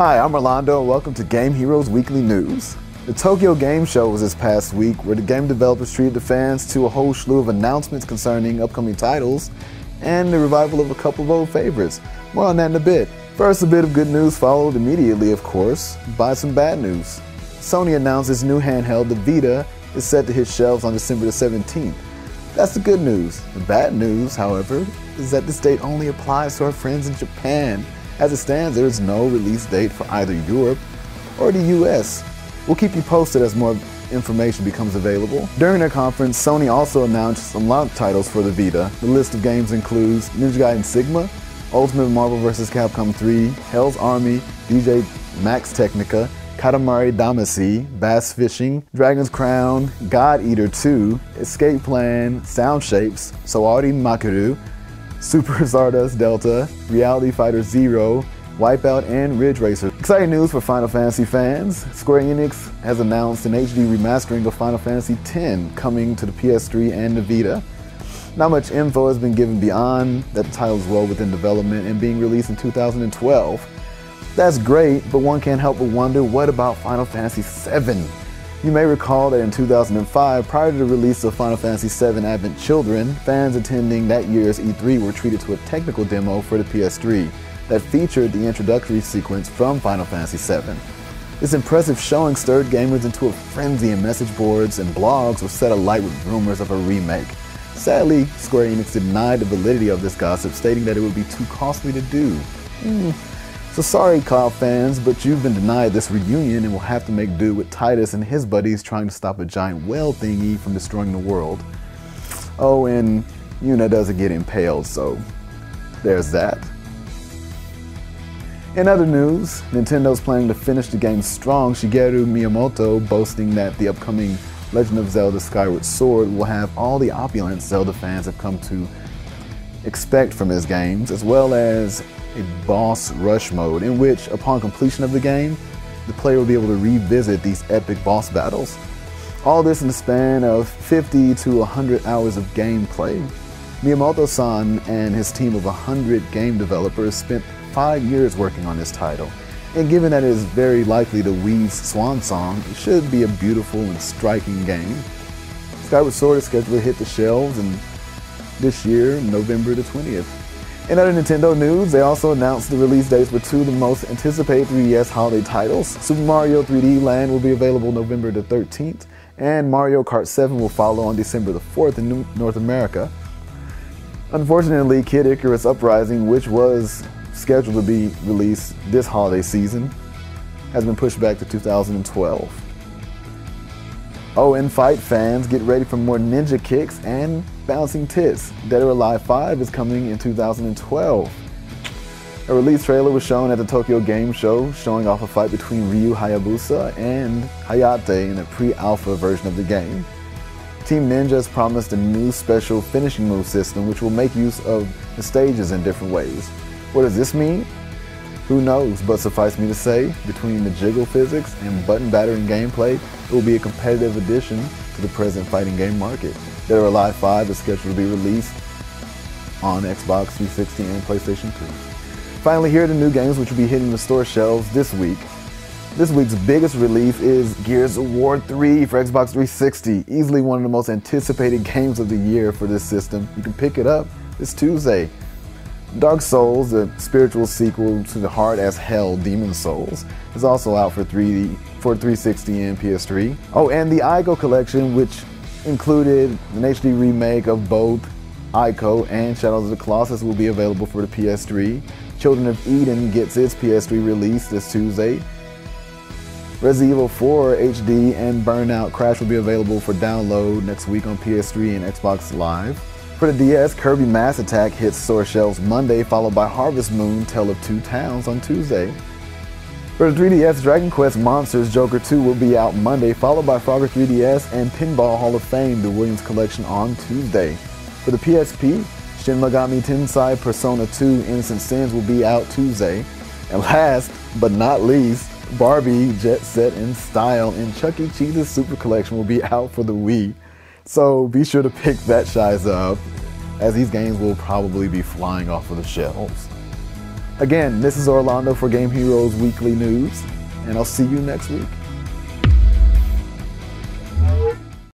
Hi, I'm Orlando and welcome to Game Heroes Weekly News. The Tokyo Game Show was this past week where the game developers treated the fans to a whole slew of announcements concerning upcoming titles and the revival of a couple of old favorites. More on that in a bit. First, a bit of good news followed immediately, of course, by some bad news. Sony announced its new handheld, the Vita, is set to hit shelves on December the 17th. That's the good news. The bad news, however, is that this date only applies to our friends in Japan. As it stands, there is no release date for either Europe or the US. We'll keep you posted as more information becomes available. During their conference, Sony also announced some launch titles for the Vita. The list of games includes Ninja Gaiden Sigma, Ultimate Marvel vs. Capcom 3, Hell's Army, DJ Max Technica, Katamari Damacy, Bass Fishing, Dragon's Crown, God Eater 2, Escape Plan, Sound Shapes, Sawari Makiru, Super Stardust Delta, Reality Fighter Zero, Wipeout, and Ridge Racer. Exciting news for Final Fantasy fans. Square Enix has announced an HD remastering of Final Fantasy X coming to the PS3 and the Vita. Not much info has been given beyond that the title is well within development and being released in 2012. That's great, but one can't help but wonder, what about Final Fantasy VII? You may recall that in 2005, prior to the release of Final Fantasy VII Advent Children, fans attending that year's E3 were treated to a technical demo for the PS3 that featured the introductory sequence from Final Fantasy VII. This impressive showing stirred gamers into a frenzy, and message boards and blogs were set alight with rumors of a remake. Sadly, Square Enix denied the validity of this gossip, stating that it would be too costly to do. So sorry, Cloud fans, but you've been denied this reunion and will have to make do with Titus and his buddies trying to stop a giant whale thingy from destroying the world. Oh, and Yuna doesn't get impaled, so there's that. In other news, Nintendo's planning to finish the game strong. Shigeru Miyamoto boasting that the upcoming Legend of Zelda Skyward Sword will have all the opulence Zelda fans have come to expect from his games, as well as a boss rush mode in which, upon completion of the game, the player will be able to revisit these epic boss battles. All this in the span of 50 to 100 hours of gameplay. Miyamoto-san and his team of 100 game developers spent 5 years working on this title, and given that it is very likely the Wii's swan song, it should be a beautiful and striking game. Skyward Sword is scheduled to hit the shelves this year, November the 20th. In other Nintendo news, they also announced the release dates for two of the most anticipated 3DS holiday titles. Super Mario 3D Land will be available November the 13th, and Mario Kart 7 will follow on December the 4th in North America. Unfortunately, Kid Icarus Uprising, which was scheduled to be released this holiday season, has been pushed back to 2012. Oh, and Fight fans, get ready for more ninja kicks and bouncing tits. Dead or Alive 5 is coming in 2012. A release trailer was shown at the Tokyo Game Show, showing off a fight between Ryu Hayabusa and Hayate in a pre-alpha version of the game. Team Ninja has promised a new special finishing move system which will make use of the stages in different ways. What does this mean? Who knows, but suffice me to say, between the jiggle physics and button battering gameplay, it will be a competitive addition to the present fighting game market. Dead or Alive 5 is scheduled to be released on Xbox 360 and PlayStation 2. Finally, here are the new games which will be hitting the store shelves this week. This week's biggest release is Gears of War 3 for Xbox 360, easily one of the most anticipated games of the year for this system. You can pick it up this Tuesday. Dark Souls, the spiritual sequel to the hard as hell Demon Souls, is also out for 360 and PS3. Oh, and the Ico collection, which included an HD remake of both Ico and Shadows of the Colossus, will be available for the PS3. Children of Eden gets its PS3 release this Tuesday. Resident Evil 4 HD and Burnout Crash will be available for download next week on PS3 and Xbox Live. For the DS, Kirby Mass Attack hits store shelves Monday, followed by Harvest Moon Tale of Two Towns on Tuesday. For the 3DS, Dragon Quest Monsters Joker 2 will be out Monday, followed by Frogger 3DS and Pinball Hall of Fame, the Williams Collection on Tuesday. For the PSP, Shin Megami Tensei Persona 2 Innocent Sins will be out Tuesday. And last but not least, Barbie Jet Set in Style and Chuck E. Cheese's Super Collection will be out for the Wii. So be sure to pick that shiza up, as these games will probably be flying off of the shelves. Again, this is Orlando for Game Heroes Weekly News, and I'll see you next week.